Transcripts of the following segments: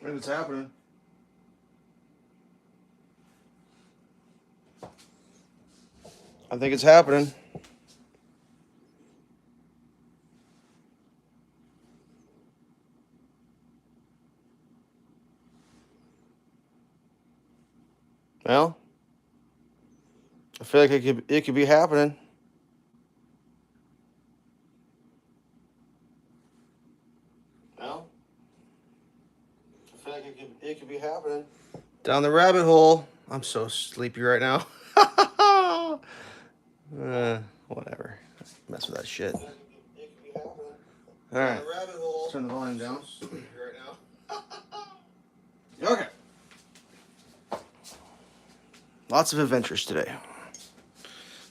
I think it's happening. I think it's happening. Well, I feel like it could be happening. Well, I feel like it could be happening. Down the rabbit hole. I'm so sleepy right now. Whatever. Mess with that shit. All right. Let's turn the volume down. Okay. Lots of adventures today.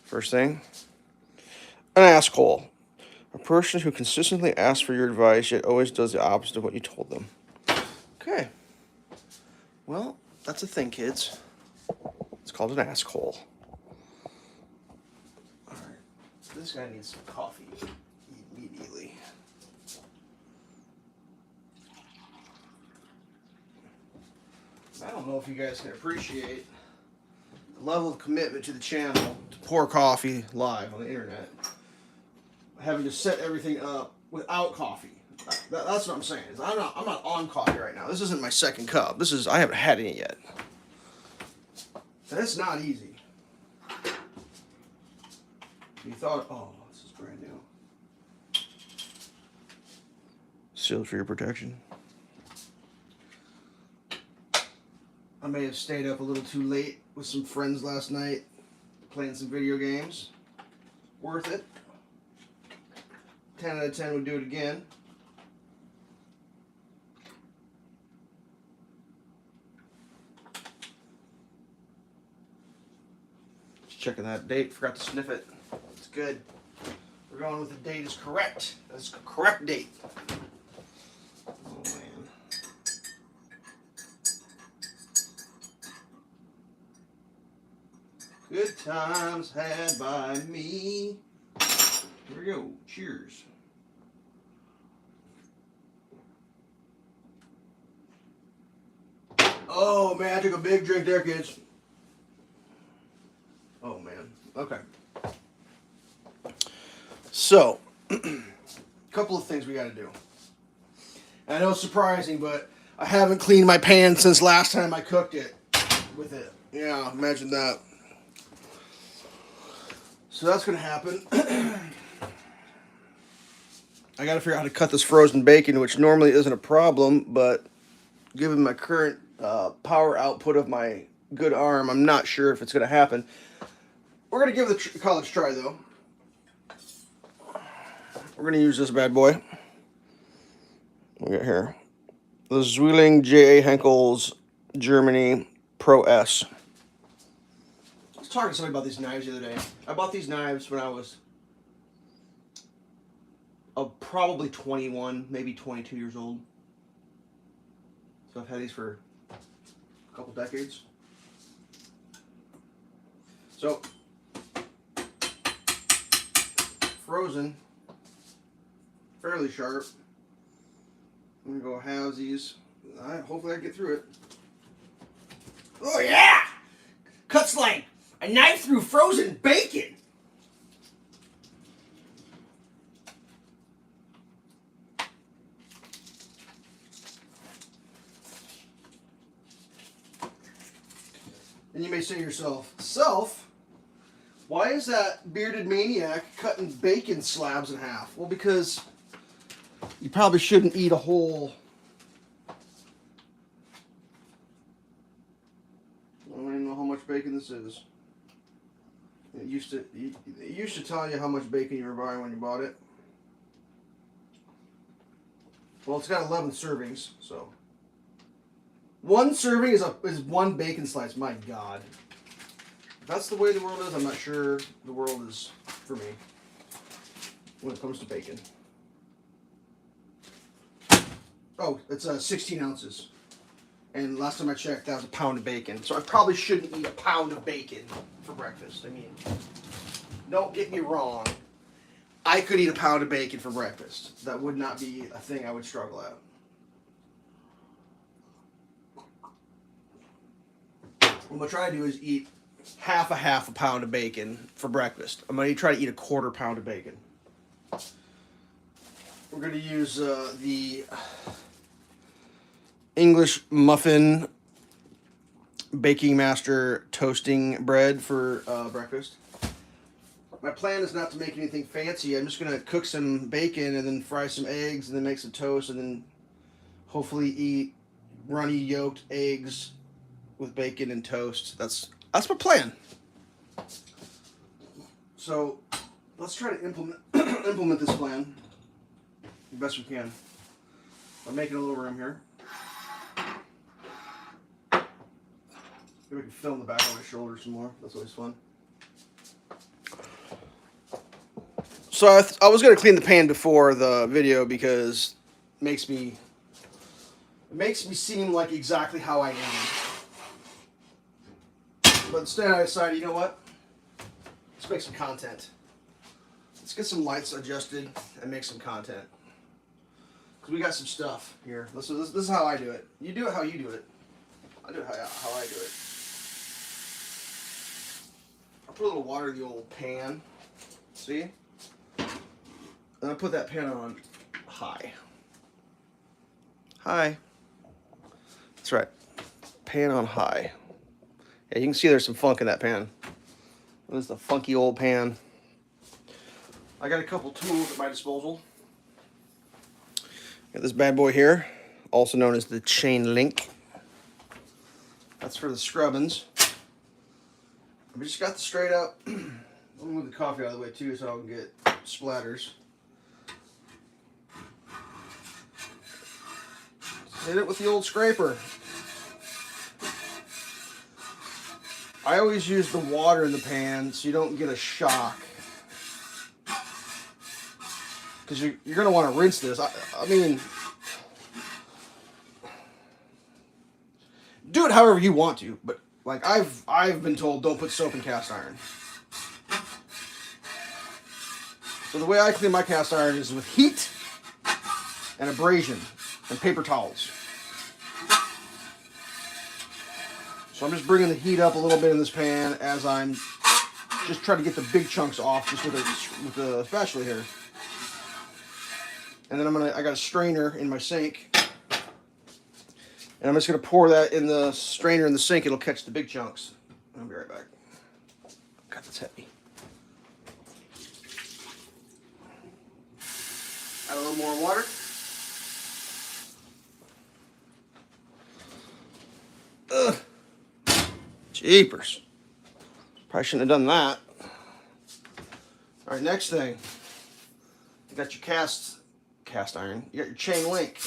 First thing, an asshole. A person who consistently asks for your advice yet always does the opposite of what you told them. Okay. Well, that's a thing, kids. It's called an asshole. Alright. This guy needs some coffee immediately. I don't know if you guys can appreciate the level of commitment to the channel to pour coffee live on the internet. Having to set everything up without coffee. That's what I'm saying. I'm not on coffee right now. This isn't my second cup. I haven't had any yet. And it's not easy. You thought, oh, this is brand new. Sealed for your protection. I may have stayed up a little too late with some friends last night, playing some video games. Worth it. 10 out of 10 would do it again. Just checking that date. Forgot to sniff it. It's good. We're going with the date is correct. That's the correct date. Oh, man. Good times had by me. Here we go. Cheers. Oh, man, I took a big drink there, kids. Oh, man. Okay. So, a couple of things we got to do. I know it's surprising, but I haven't cleaned my pan since last time I cooked it with it. Yeah, imagine that. So that's going to happen. I got to figure out how to cut this frozen bacon, which normally isn't a problem, but given my current power output of my good arm, I'm not sure if it's going to happen. We're going to give the college try, though. We're going to use this bad boy. We got here the Zwilling J.A. Henkel's Germany Pro S. I was talking to somebody about these knives the other day. I bought these knives when I was probably 21, maybe 22 years old. So I've had these for a couple decades. So, frozen, fairly sharp. I'm going to go halvesies. Hopefully I get through it. Oh yeah! Cuts like a knife through frozen bacon. And you may say to yourself, why is that bearded maniac cutting bacon slabs in half? Well, because you probably shouldn't eat a whole... I don't even know how much bacon this is. It used to tell you how much bacon you were buying when you bought it. Well, it's got 11 servings, so... One serving is one bacon slice. My God. If that's the way the world is, I'm not sure the world is for me when it comes to bacon. Oh, it's 16 ounces. And last time I checked, that was a pound of bacon. So I probably shouldn't eat a pound of bacon for breakfast. I mean, don't get me wrong. I could eat a pound of bacon for breakfast. That would not be a thing I would struggle at. I'm going to try to do is eat half a pound of bacon for breakfast. I'm going to try to eat a 1/4 pound of bacon. We're going to use the English muffin baking master toasting bread for breakfast. My plan is not to make anything fancy. I'm just going to cook some bacon and then fry some eggs and then make some toast and then hopefully eat runny yolked eggs with bacon and toast. That's my plan. So let's try to implement this plan the best we can. I'm making a little room here. Maybe we can film the back of my shoulder some more. That's always fun. So I was going to clean the pan before the video because it makes me seem like exactly how I am. But instead I decided, you know what? Let's make some content. Let's get some lights adjusted and make some content. Because we got some stuff here. This is how I do it. You do it how you do it. I do it how I do it. I'll put a little water in the old pan. See? And I put that pan on high. High. That's right. Pan on high. Yeah, you can see there's some funk in that pan. This is a funky old pan. I got a couple tools at my disposal. Got this bad boy here, also known as the chain link. That's for the scrubbins. I just got the straight up. Let me move the coffee out of the way too so I don't get splatters. Hit it with the old scraper. I always use the water in the pan so you don't get a shock. Because you're going to want to rinse this. I mean, do it however you want to. But like I've been told, don't put soap in cast iron. So the way I clean my cast iron is with heat and abrasion and paper towels. So I'm just bringing the heat up a little bit in this pan as I'm just trying to get the big chunks off just with the spatula here. And then I got a strainer in my sink. And I'm just going to pour that in the strainer in the sink. It'll catch the big chunks. I'll be right back. God, that's heavy. Add a little more water. Ugh. Jeepers. Probably shouldn't have done that. Alright, next thing. You got your cast iron. You got your chain link.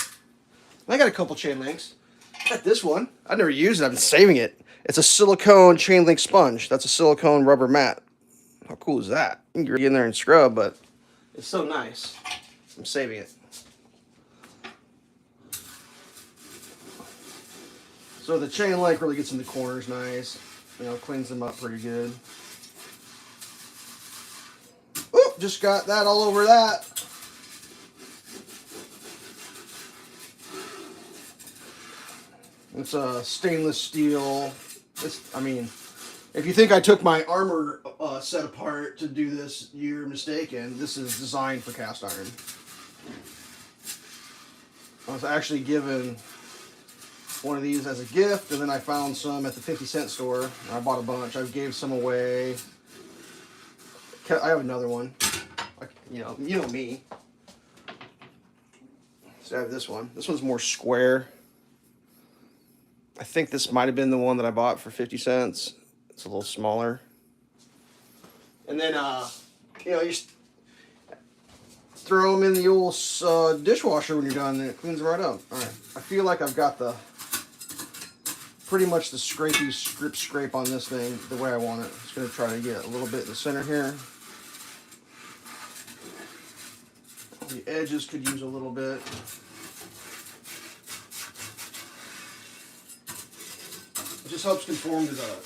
I got a couple chain links. I got this one. I've never used it. I've been saving it. It's a silicone chain link sponge. That's a silicone rubber mat. How cool is that? You can get in there and scrub, but it's so nice. I'm saving it. So the chain link really gets in the corners nice. You know, cleans them up pretty good. Oop, just got that all over that. It's a stainless steel. I mean, if you think I took my armor set apart to do this, you're mistaken. This is designed for cast iron. I was actually given one of these as a gift, and then I found some at the 50-cent store. I bought a bunch. I gave some away. I have another one. You know me. So I have this one. This one's more square. I think this might have been the one that I bought for 50 cents. It's a little smaller. And then, you just throw them in the old dishwasher when you're done, and it cleans them right up. All right. I feel like I've got pretty much the scrapey scrape on this thing the way I want it. Just going to try to get a little bit in the center here. The edges could use a little bit. It just helps conform to the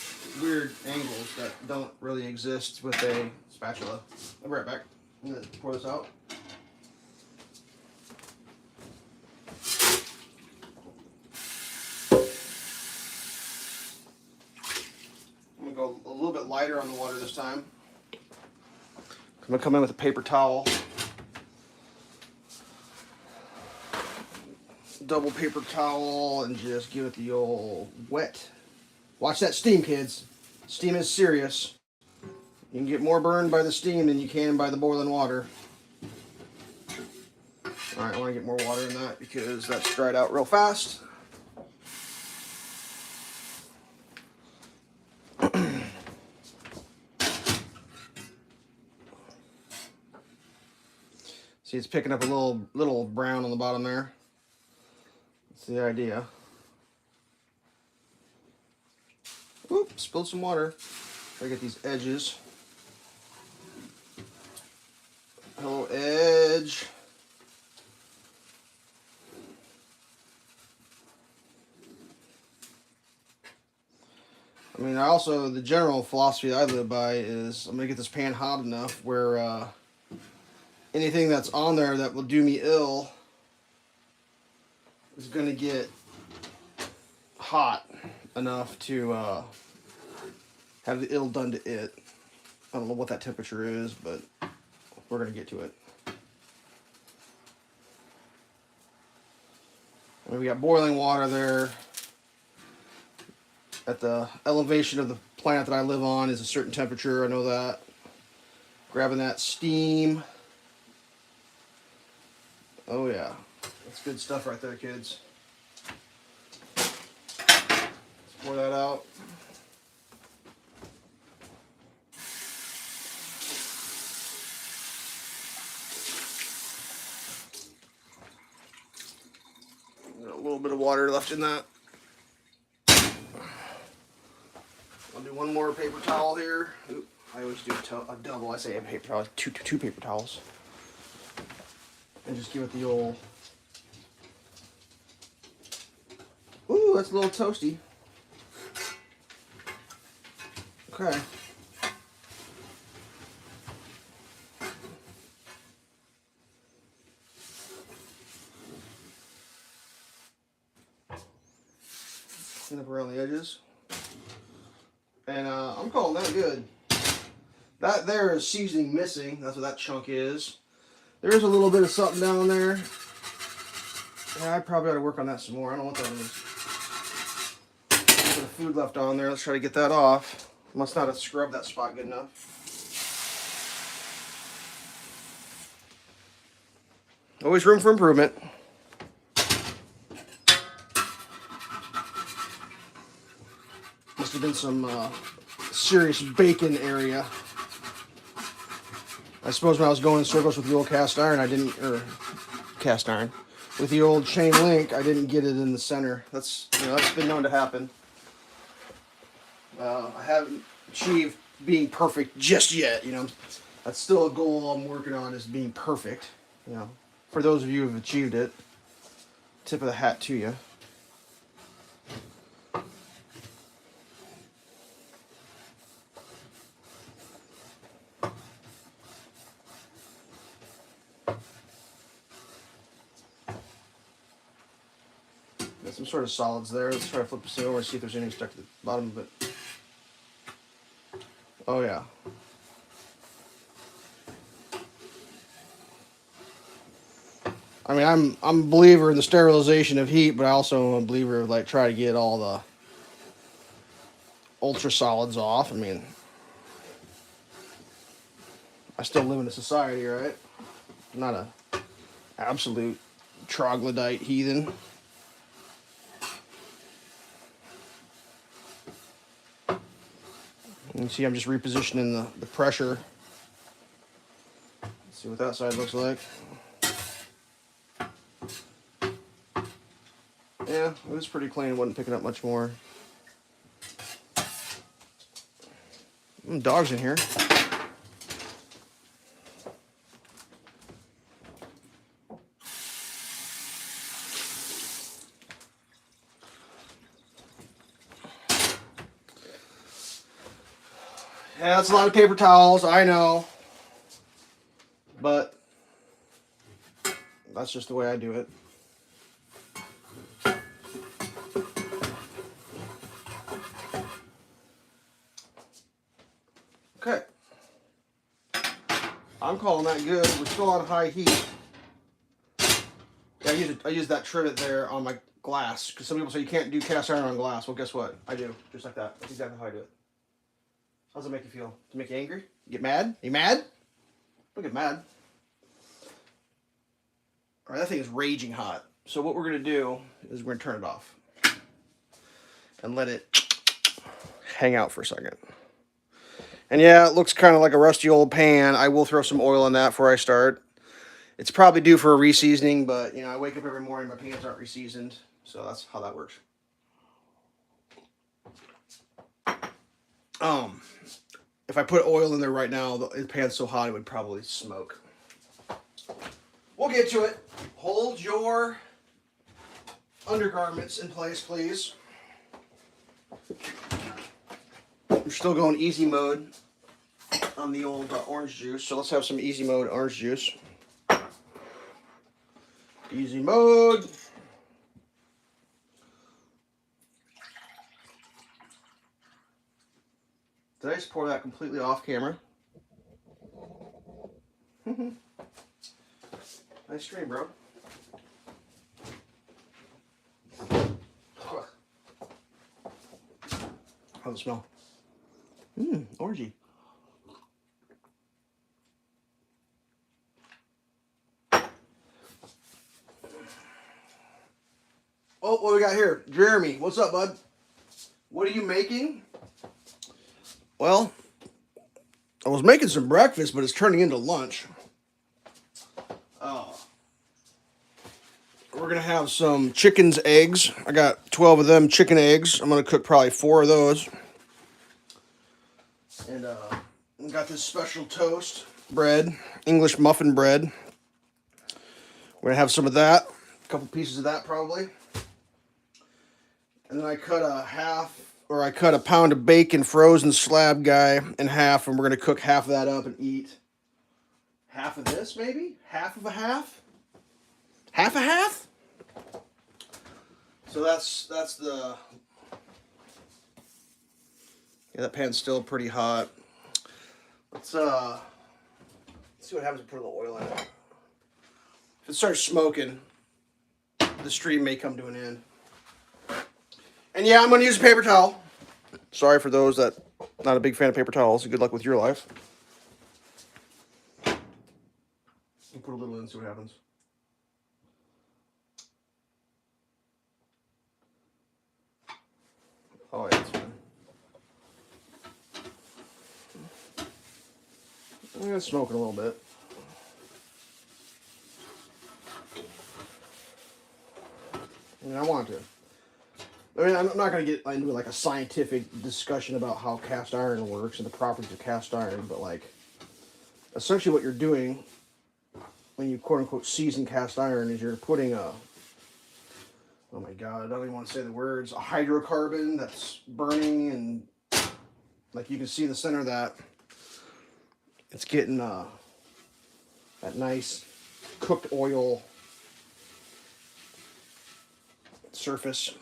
weird angles that don't really exist with a spatula. I'll be right back. I'm going to pour this out. lighter on the water this time. I'm going to come in with a paper towel. Double paper towel and just give it the old wet. Watch that steam, kids. Steam is serious. You can get more burned by the steam than you can by the boiling water. Alright, I want to get more water in that because that's dried out real fast. See, it's picking up a little brown on the bottom there. That's the idea. Oop, spilled some water. Try to get these edges. Hello, edge. I mean, also, the general philosophy I live by is I'm going to get this pan hot enough where anything that's on there that will do me ill is going to get hot enough to have the ill done to it. I don't know what that temperature is, but we're going to get to it. I mean, we got boiling water there. At the elevation of the planet that I live on is a certain temperature, I know that. Grabbing that steam. Oh yeah, that's good stuff right there, kids. Let's pour that out. Got a little bit of water left in that. I'll do one more paper towel here. Oop, I always do a double. I say a paper towel, two paper towels. And just give it the old... Ooh, that's a little toasty. Okay. Clean up around the edges. And I'm calling that good. That there is seasoning missing. That's what that chunk is. There is a little bit of something down there. Yeah, I probably ought to work on that some more. I don't know what that is. A little bit of food left on there. Let's try to get that off. Must not have scrubbed that spot good enough. Always room for improvement. Must have been some serious bacon area. I suppose when I was going in circles with the old cast iron, with the old chain link, I didn't get it in the center. That's been known to happen. I haven't achieved being perfect just yet. That's still a goal I'm working on, is being perfect. For those of you who've achieved it, tip of the hat to you. Got some sort of solids there. Let's try to flip this thing over and see if there's anything stuck to the bottom of it. Oh yeah. I mean, I'm a believer in the sterilization of heat, but I also am a believer of try to get all the ultra solids off. I mean, I still live in a society, right? I'm not a absolute troglodyte heathen. You can see I'm just repositioning the pressure. Let's see what that side looks like. Yeah, it was pretty clean. It wasn't picking up much more. Dogs in here. Yeah, that's a lot of paper towels, I know. But that's just the way I do it. I'm calling that good. We're still on high heat. Yeah, I use that trivet there on my glass because some people say you can't do cast iron on glass. Well, guess what? I do, just like that. That's exactly how I do it. How does it make you feel? Does it make you angry? You get mad? Are you mad? Don't get mad. All right, that thing is raging hot. So what we're gonna do is we're gonna turn it off and let it hang out for a second. And yeah, it looks kind of like a rusty old pan. I will throw some oil in that before I start. It's probably due for a reseasoning, but you know, I wake up every morning, my pans aren't reseasoned, so that's how that works. If I put oil in there right now, the pan's so hot it would probably smoke. We'll get to it. Hold your undergarments in place, please. We're still going easy mode on the old orange juice, so let's have some easy mode orange juice. Easy mode. Did I just pour that completely off camera? Nice stream, bro. How's it smell? Orangey. Oh, what we got here? Jeremy, what's up, bud? What are you making? Well, I was making some breakfast, but it's turning into lunch. We're going to have some chicken's eggs. I got 12 of them chicken eggs. I'm going to cook probably 4 of those. And we got this special toast bread, English muffin bread. We're going to have some of that. A couple pieces of that probably. And then I cut a pound of bacon, frozen slab guy, in half, and we're going to cook half of that up and eat half of this, maybe? Half of a half? Half a half? So that's the... Yeah, that pan's still pretty hot. Let's see what happens if we put a little oil in it. If it starts smoking, the stream may come to an end. And yeah, I'm going to use a paper towel. Sorry for those that not a big fan of paper towels. Good luck with your life. We'll put a little in and see what happens. Oh, yeah, that's fine. I'm going to smoke it a little bit. I mean, I want to. I mean, I'm not going to get into like a scientific discussion about how cast iron works and the properties of cast iron, but like, essentially what you're doing when you quote-unquote season cast iron is you're putting a, oh my god, I don't even want to say the words, a hydrocarbon that's burning, and like you can see in the center of that, it's getting that nice cooked oil surface.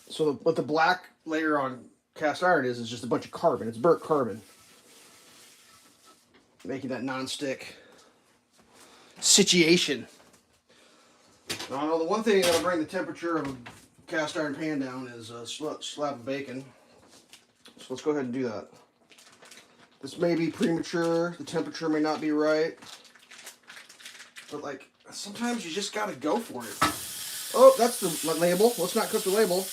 So what the black layer on cast iron is just a bunch of carbon. It's burnt carbon. Making that non-stick situation. Now, the one thing that'll bring the temperature of a cast iron pan down is a slab of bacon. So let's go ahead and do that. This may be premature. The temperature may not be right. But like, sometimes you just gotta go for it. Oh, that's the label. Let's not cook the label.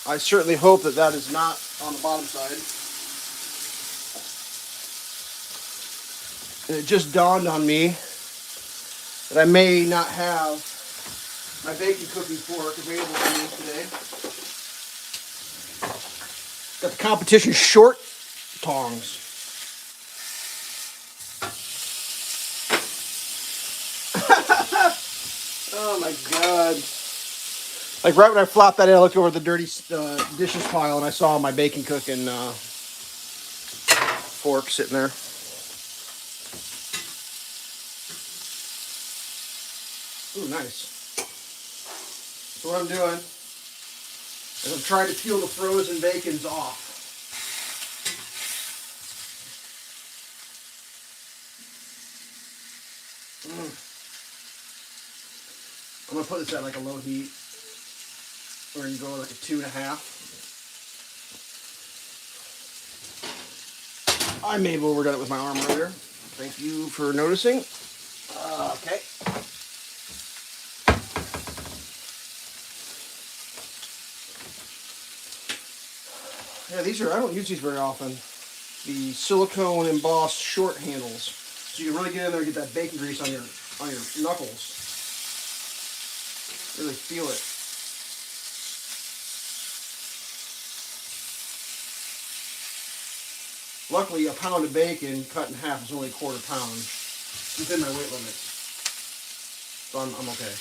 I certainly hope that that is not on the bottom side. And it just dawned on me that I may not have my bacon cooking fork available to me today. Got the competition short tongs. Oh my god. Like right when I flopped that in, I looked over the dirty dishes pile and I saw my bacon cooking fork sitting there. Ooh, nice. So what I'm doing is I'm trying to peel the frozen bacons off. I'm gonna put this at like a low heat. We're gonna go like a 2.5. I may have overdone it with my arm earlier. Thank you for noticing. Okay. Yeah, these are, I don't use these very often. The silicone embossed short handles. So you can really get in there and get that bacon grease on your knuckles. Really feel it. Luckily, a pound of bacon cut in half is only a quarter pound. Within my weight limit. So I'm okay.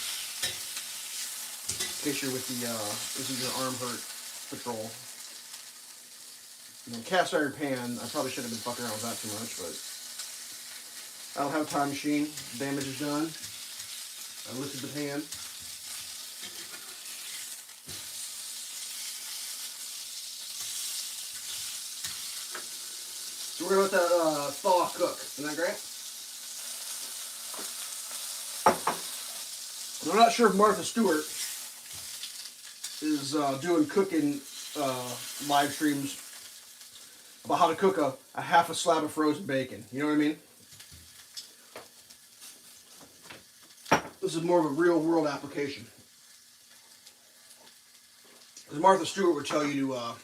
In case you're with the, this is your arm hurt patrol. Cast iron pan, I probably shouldn't have been fucking around with that too much, but I don't have a time machine. Damage is done. I lifted the pan. So we're going to let that thaw cook. Isn't that great? I'm not sure if Martha Stewart is doing cooking live streams about how to cook a half a slab of frozen bacon. You know what I mean? This is more of a real world application. Because Martha Stewart would tell you to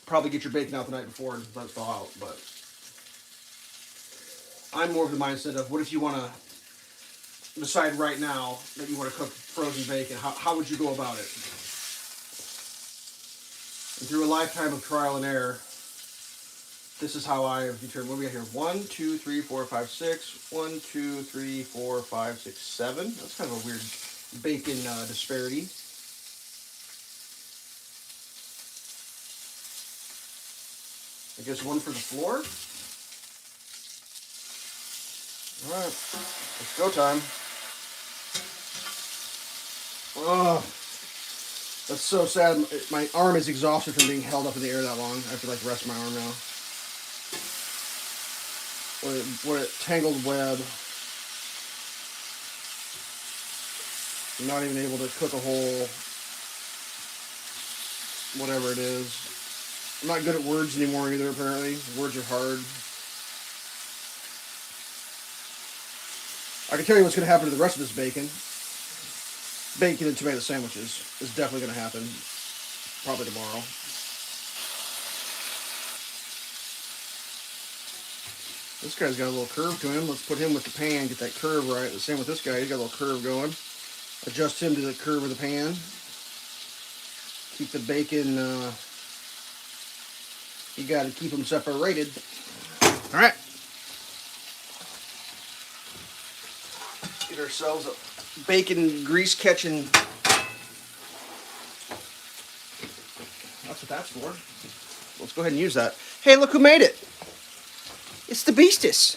probably get your bacon out the night before and let it thaw out. But I'm more of the mindset of, what if you want to decide right now that you want to cook frozen bacon? How would you go about it? And through a lifetime of trial and error, this is how I have determined. What do we got here? 1, 2, 3, 4, 5, 6. 1, 2, 3, 4, 5, 6, 7. That's kind of a weird bacon disparity. I guess one for the floor. All right, it's go time. Oh, that's so sad. My arm is exhausted from being held up in the air that long. I have to like rest my arm now. What a tangled web. I'm not even able to cook a whole whatever it is. I'm not good at words anymore either, apparently. Words are hard. I can tell you what's going to happen to the rest of this bacon. Bacon and tomato sandwiches is definitely going to happen. Probably tomorrow. This guy's got a little curve to him. Let's put him with the pan, get that curve right. The same with this guy. He's got a little curve going. Adjust him to the curve of the pan. Keep the bacon, you got to keep them separated. All right. Get ourselves a bacon grease catching. That's what that's for. Let's go ahead and use that. Hey, look who made it. It's the Beastus.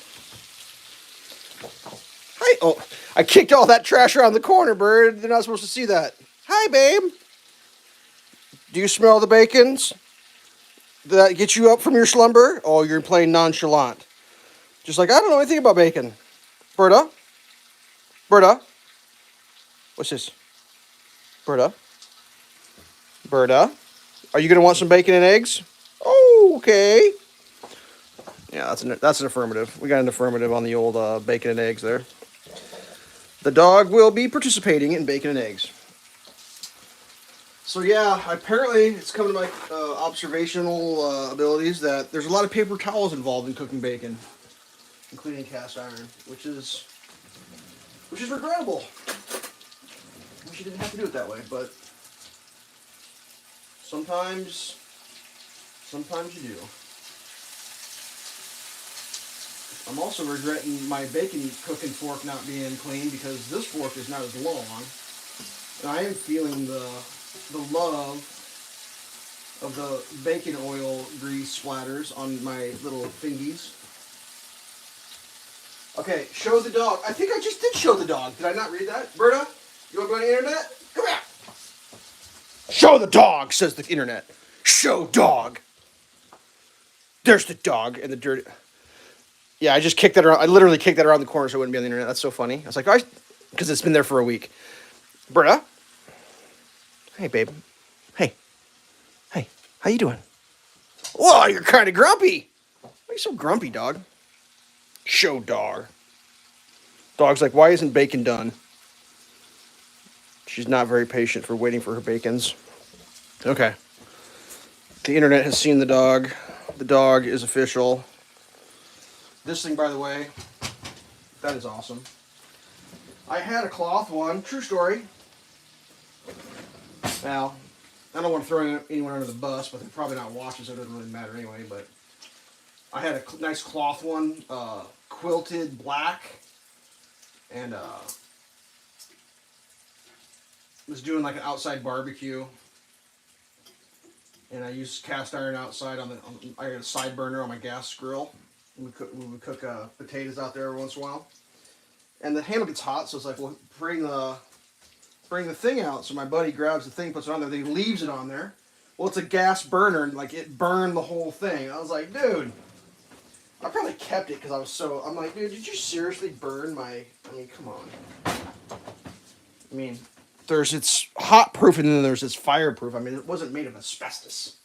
Hi. Oh, I kicked all that trash around the corner, bird. They're not supposed to see that. Hi, babe. Do you smell the bacons? Did that get you up from your slumber? Oh, you're playing nonchalant. Just like, I don't know anything about bacon. Berta? Berta? What's this? Berta? Berta? Are you going to want some bacon and eggs? Oh, okay. Yeah, that's an affirmative. We got an affirmative on the old bacon and eggs there. The dog will be participating in bacon and eggs. So yeah, apparently it's come to my observational abilities that there's a lot of paper towels involved in cooking bacon, including cast iron, which is regrettable. Wish you didn't have to do it that way, but sometimes you do. I'm also regretting my bacon cooking fork not being clean because this fork is not as long. And I am feeling the love of the bacon oil grease splatters on my little fingies. Okay, show the dog. I think I just did show the dog. Did I not read that? Berta, you want to go on the internet? Come here. Show the dog, says the internet. Show dog. There's the dog and the dirty... Yeah, I just kicked that around. I literally kicked that around the corner so it wouldn't be on the internet. That's so funny. I was like, because it's been there for a week. Britta, hey babe, hey, hey, how you doing? Whoa, you're kind of grumpy. Why are you so grumpy, dog? Show dog. Dog's like, why isn't bacon done? She's not very patient for waiting for her bacons. Okay. The internet has seen the dog. The dog is official. This thing, by the way, that is awesome. I had a cloth one. True story. Now, I don't want to throw anyone under the bus, but they're probably not watching, so it doesn't really matter anyway. But I had a nice cloth one, quilted black, and was doing like an outside barbecue. And I used cast iron outside I got a side burner on my gas grill. We would cook potatoes out there every once in a while. And the handle gets hot, so it's like, well, bring the thing out. So my buddy grabs the thing, puts it on there, then he leaves it on there. Well, it's a gas burner, and like it burned the whole thing. I was like, dude, I probably kept it because I'm like, dude, did you seriously burn my? I mean, come on. I mean, it's hot proof, and then there's it's fireproof. I mean, it wasn't made of asbestos.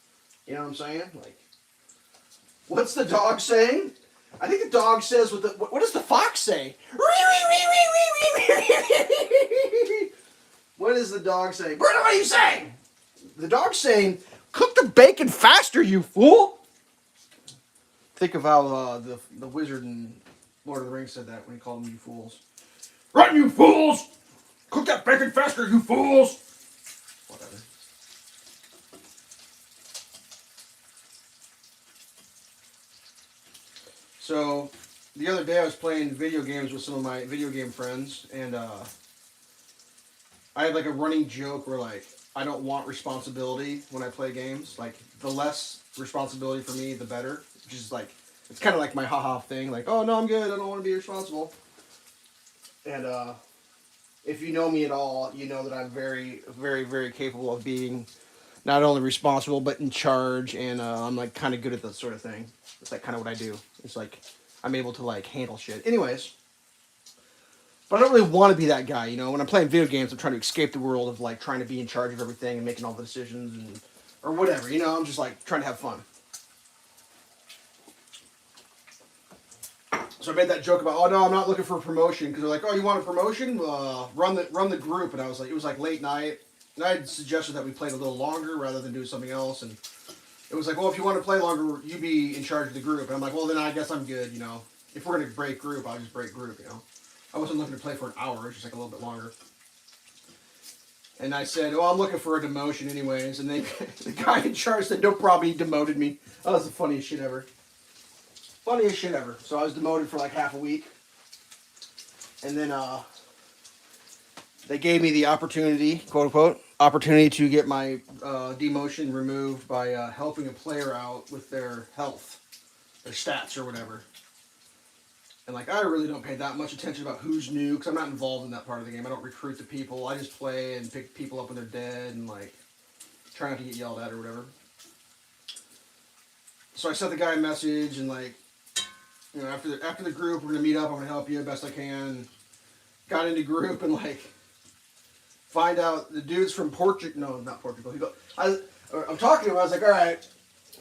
You know what I'm saying? Like, what's the dog saying? I think the dog says what does the fox say? What does the dog say? Berta, what are you saying? The dog's saying, cook the bacon faster, you fool. Think of how the wizard in Lord of the Rings said that when he called them you fools. Run, you fools! Cook that bacon faster, you fools! Whatever. So, the other day I was playing video games with some of my video game friends, and I had like a running joke where like, I don't want responsibility when I play games. Like, the less responsibility for me, the better. Which is like, it's kind of like my haha thing. Like, oh no, I'm good, I don't want to be responsible. And if you know me at all, you know that I'm very, very, very capable of being not only responsible, but in charge. And I'm like kind of good at that sort of thing. It's like kind of what I do. It's like, I'm able to like handle shit. Anyways. But I don't really want to be that guy, you know. When I'm playing video games, I'm trying to escape the world of like trying to be in charge of everything and making all the decisions and or whatever, you know. I'm just like trying to have fun. So I made that joke about, oh no, I'm not looking for a promotion because they're like, oh, you want a promotion? Run the group, and I was like, it was like late night, and I had suggested that we played a little longer rather than do something else, and it was like, well, if you want to play longer, you be in charge of the group, and I'm like, well, then I guess I'm good, you know. If we're gonna break group, I'll just break group, you know. I wasn't looking to play for an hour, just like a little bit longer. And I said, oh, I'm looking for a demotion anyways. And the guy in charge said, no problem, he demoted me. That was the funniest shit ever. Funniest shit ever. So I was demoted for like half a week. And then they gave me the opportunity, quote unquote, opportunity to get my demotion removed by helping a player out with their health, their stats or whatever. And like, I really don't pay that much attention about who's new, because I'm not involved in that part of the game. I don't recruit the people. I just play and pick people up when they're dead and like try not to get yelled at or whatever. So I sent the guy a message and like, you know, after the group, we're gonna meet up. I'm gonna help you best I can. Got into group and like find out the dude's from Portugal. No, not Portugal. I'm talking to him. I was like, all right,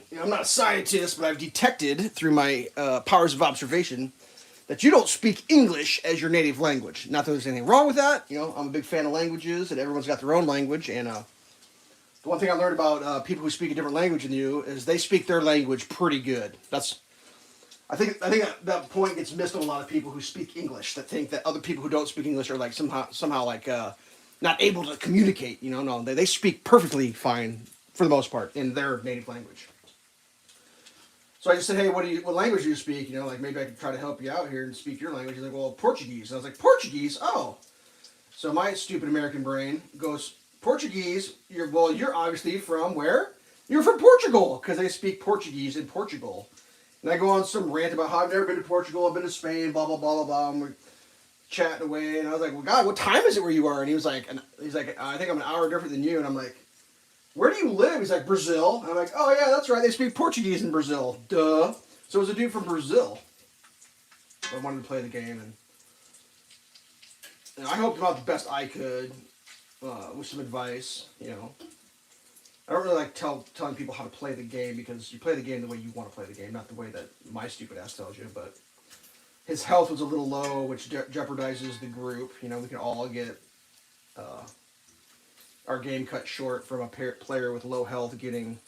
you know, I'm not a scientist, but I've detected through my powers of observation that you don't speak English as your native language. Not that there's anything wrong with that. You know, I'm a big fan of languages, and everyone's got their own language. And the one thing I learned about people who speak a different language than you is they speak their language pretty good. I think that point gets missed on a lot of people who speak English, that think that other people who don't speak English are like somehow like not able to communicate. You know, no, they speak perfectly fine for the most part in their native language. So I just said, hey, what language do you speak? You know, like maybe I could try to help you out here and speak your language. He's like, well, Portuguese. And I was like, Portuguese? Oh. So my stupid American brain goes, Portuguese, you're obviously from where? You're from Portugal, because they speak Portuguese in Portugal. And I go on some rant about how I've never been to Portugal, I've been to Spain, blah, blah, blah, blah, blah. And we're chatting away. And I was like, well, God, what time is it where you are? And he was like, I think I'm an hour different than you. And I'm like, where do you live? He's like, Brazil. And I'm like, oh yeah, that's right. They speak Portuguese in Brazil. Duh. So it was a dude from Brazil. I wanted to play the game, and I helped him out the best I could with some advice. You know, I don't really like telling people how to play the game because you play the game the way you want to play the game, not the way that my stupid ass tells you. But his health was a little low, which jeopardizes the group. You know, we can all get our game cut short from a player with low health getting,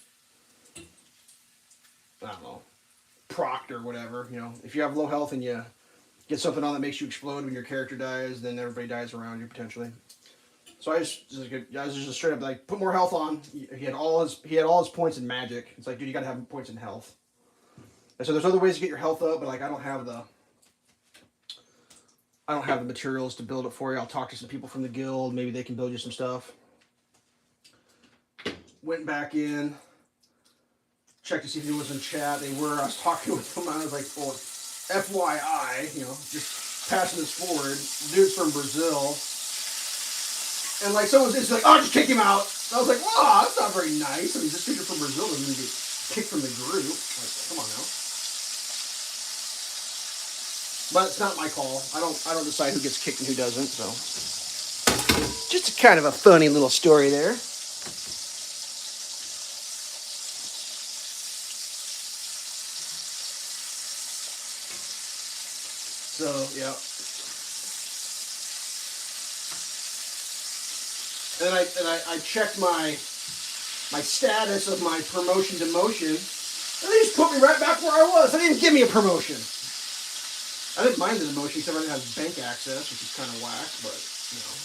I don't know, procced or whatever. You know, if you have low health and you get something on that makes you explode when your character dies, then everybody dies around you potentially. So I was just straight up like, put more health on. He had all his points in magic. It's like, dude, you gotta have points in health. And so there's other ways to get your health up, but like I don't have the materials to build it for you. I'll talk to some people from the guild. Maybe they can build you some stuff. Went back in, checked to see if he was in chat. They were. I was talking with them. I was like, well, FYI, you know, just passing this forward. Dude's from Brazil. And like someone's just like, oh, just kick him out. And I was like, wow, that's not very nice. I mean, this dude from Brazil doesn't even get kicked from the group. Like, come on now. But it's not my call. I don't decide who gets kicked and who doesn't. So, just kind of a funny little story there. So yeah. And I checked my status of my promotion demotion, and they just put me right back where I was. They didn't give me a promotion. I didn't mind the demotion except I didn't have bank access, which is kind of whack, but you know,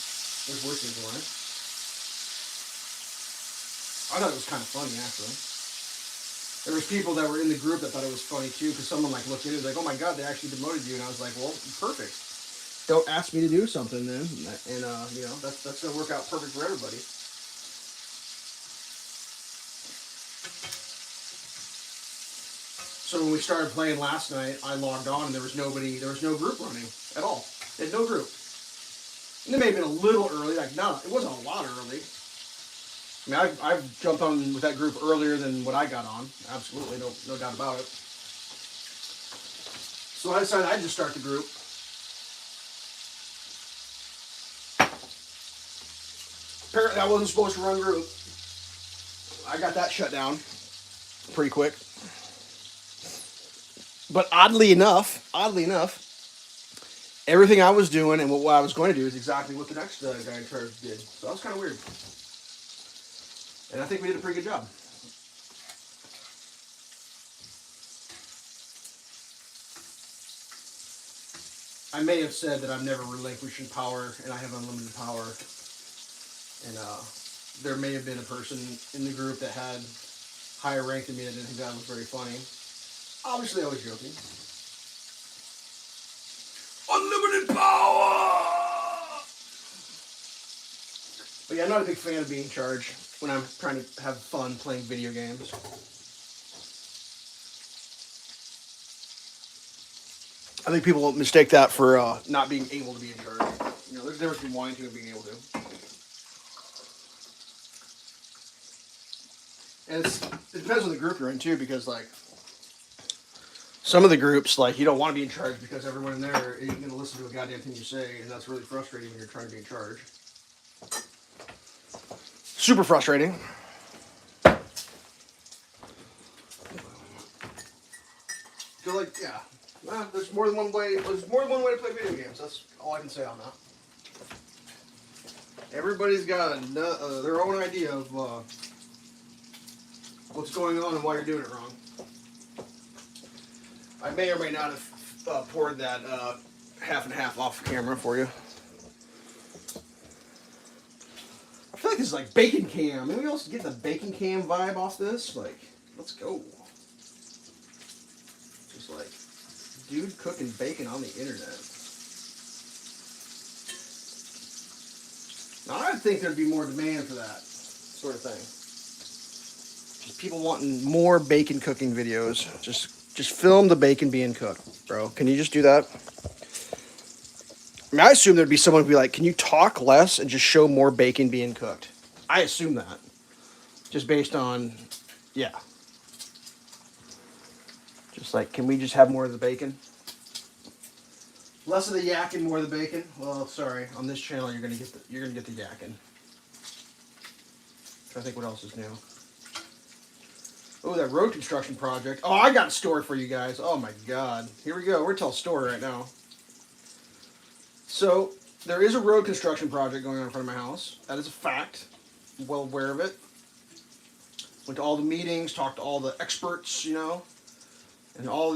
there's worse things in life. I thought it was kind of funny actually. There was people that were in the group that thought it was funny too, because someone like looked at it and was like, oh my god, they actually demoted you, and I was like, well, perfect. Don't ask me to do something then, and you know, that's gonna work out perfect for everybody. So when we started playing last night, I logged on and there was no group running at all. They had no group. And it may have been a little early, like no, it wasn't a lot early. I mean, I've jumped on with that group earlier than what I got on. Absolutely, no doubt about it. So I decided I'd just start the group. Apparently I wasn't supposed to run group. I got that shut down pretty quick. But oddly enough, everything I was doing and what I was going to do is exactly what the next guy in charge did. So that was kind of weird. And I think we did a pretty good job. I may have said that I'm never relinquishing power and I have unlimited power. And there may have been a person in the group that had higher rank than me that didn't think that was very funny. Obviously, I was joking. Unlimited power! But yeah, I'm not a big fan of being in charge when I'm trying to have fun playing video games. I think people mistake that for not being able to be in charge. You know, there's a difference between wanting to and being able to. And it depends on the group you're in too, because like some of the groups, like you don't want to be in charge because everyone in there isn't going to listen to a goddamn thing you say, and that's really frustrating when you're trying to be in charge. Super frustrating. So like, yeah, there's more than one way. There's more than one way to play video games. That's all I can say on that. Everybody's got their own idea of what's going on and why you're doing it wrong. I may or may not have poured that half and half off camera for you. I feel like this is like bacon cam. Maybe we also get the bacon cam vibe off this. Like, let's go. Just like, dude cooking bacon on the internet. Now, I'd think there'd be more demand for that sort of thing. Just people wanting more bacon cooking videos. Just film the bacon being cooked, bro. Can you just do that? I mean, I assume there'd be someone who'd be like, can you talk less and just show more bacon being cooked? I assume that. Just based on, yeah. Just like, can we just have more of the bacon? Less of the yakking, more of the bacon. Well, sorry, on this channel you're gonna get the yakking. I think what else is new. Oh, that road construction project. Oh, I got a story for you guys. Oh my God. Here we go. We're telling a story right now. So there is a road construction project going on in front of my house. That is a fact. I'm well aware of it. Went to all the meetings, talked to all the experts, you know, and all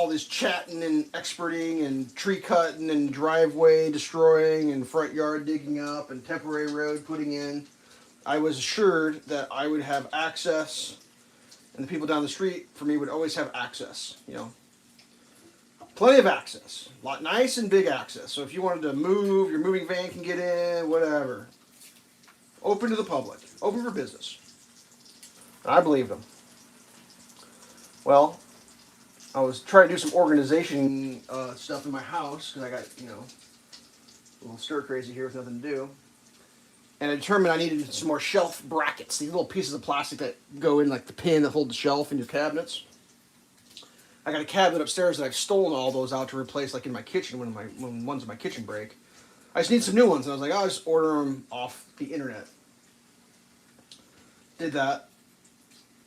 this chatting and experting and tree cutting and driveway destroying and front yard digging up and temporary road putting in. I was assured that I would have access, and the people down the street for me would always have access, you know. Plenty of access. Nice and big access. So if you wanted to move, your moving van can get in, whatever. Open to the public. Open for business. And I believed them. Well, I was trying to do some organization stuff in my house because I got, you know, a little stir crazy here with nothing to do. And I determined I needed some more shelf brackets, these little pieces of plastic that go in like the pin that hold the shelf in your cabinets. I got a cabinet upstairs that I've stolen all those out to replace, like in my kitchen when ones in my kitchen break. I just need some new ones, and I was like, I'll just order them off the internet. Did that.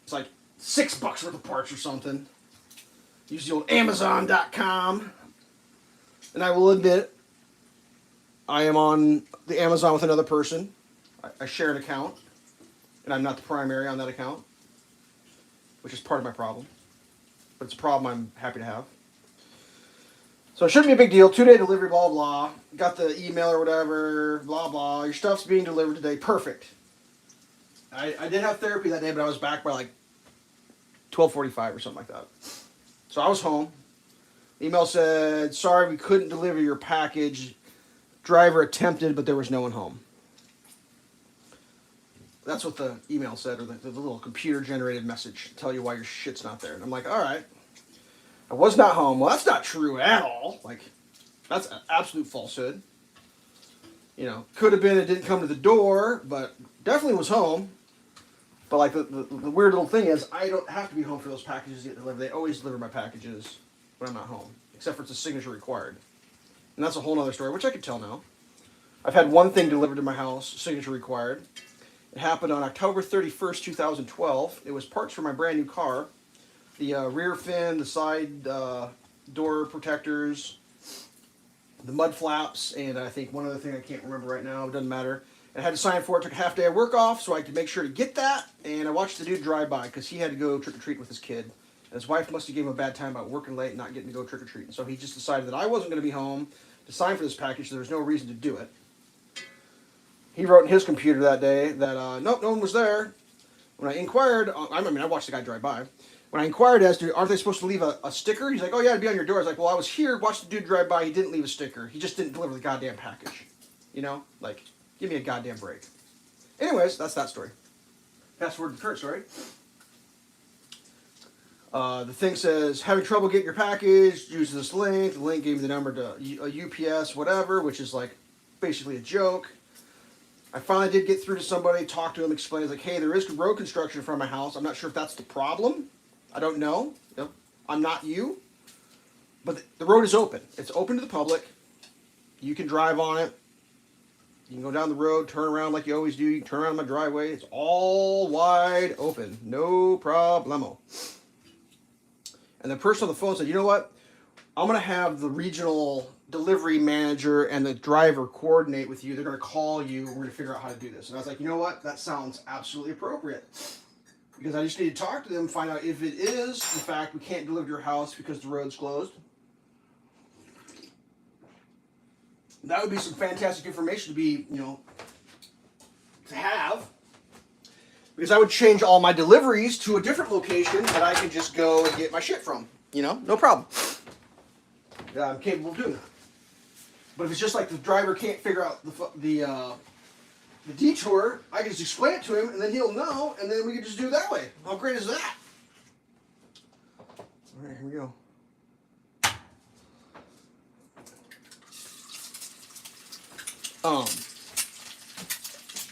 It's like $6 worth of parts or something. Use the old Amazon.com. And I will admit, I am on the Amazon with another person. I share an account, and I'm not the primary on that account, which is part of my problem. But it's a problem I'm happy to have. So it shouldn't be a big deal. 2-day delivery, blah, blah. Got the email or whatever, blah, blah. Your stuff's being delivered today. Perfect. I did have therapy that day, but I was back by like 12:45 or something like that. So I was home. Email said, sorry, we couldn't deliver your package. Driver attempted, but there was no one home. That's what the email said, or the little computer-generated message to tell you why your shit's not there. And I'm like, all right. I was not home. Well, that's not true at all. Like, that's an absolute falsehood. You know, could have been it didn't come to the door, but definitely was home. But, like, the weird little thing is, I don't have to be home for those packages to get delivered. They always deliver my packages when I'm not home, except for it's a signature required. And that's a whole other story, which I could tell now. I've had one thing delivered to my house, signature required. It happened on October 31st, 2012. It was parts for my brand new car. The rear fin, the side door protectors, the mud flaps, and I think one other thing I can't remember right now. It doesn't matter. I had to sign for it. Took a half day of work off so I could make sure to get that. And I watched the dude drive by because he had to go trick-or-treat with his kid. And his wife must have gave him a bad time about working late and not getting to go trick-or-treating. So he just decided that I wasn't going to be home to sign for this package, so there was no reason to do it. He wrote in his computer that day that, nope, no one was there. When I inquired, I watched the guy drive by. When I inquired as to, aren't they supposed to leave a sticker? He's like, oh yeah, it'd be on your door. I was like, well, I was here, watched the dude drive by, he didn't leave a sticker. He just didn't deliver the goddamn package. You know? Like, give me a goddamn break. Anyways, that's that story. Fast forward to the current story. The thing says, having trouble getting your package, use this link. The link gave me the number to a UPS, whatever, which is like basically a joke. I finally did get through to somebody, talk to him, explain, it's like, hey, there is road construction in front of my house. I'm not sure if that's the problem. I don't know. Yep. I'm not you. But the road is open. It's open to the public. You can drive on it. You can go down the road, turn around like you always do. You can turn around my driveway. It's all wide open. No problemo. And the person on the phone said, you know what? I'm going to have the regional delivery manager and the driver coordinate with you. They're going to call you. We're going to figure out how to do this. And I was like, you know what? That sounds absolutely appropriate. Because I just need to talk to them, find out if it is, in fact, we can't deliver to your house because the road's closed. That would be some fantastic information to be, you know, to have. Because I would change all my deliveries to a different location that I could just go and get my shit from. You know, no problem. I'm capable of doing that. But if it's just like the driver can't figure out the detour, I can just explain it to him, and then he'll know, and then we can just do it that way. How great is that? All right, here we go.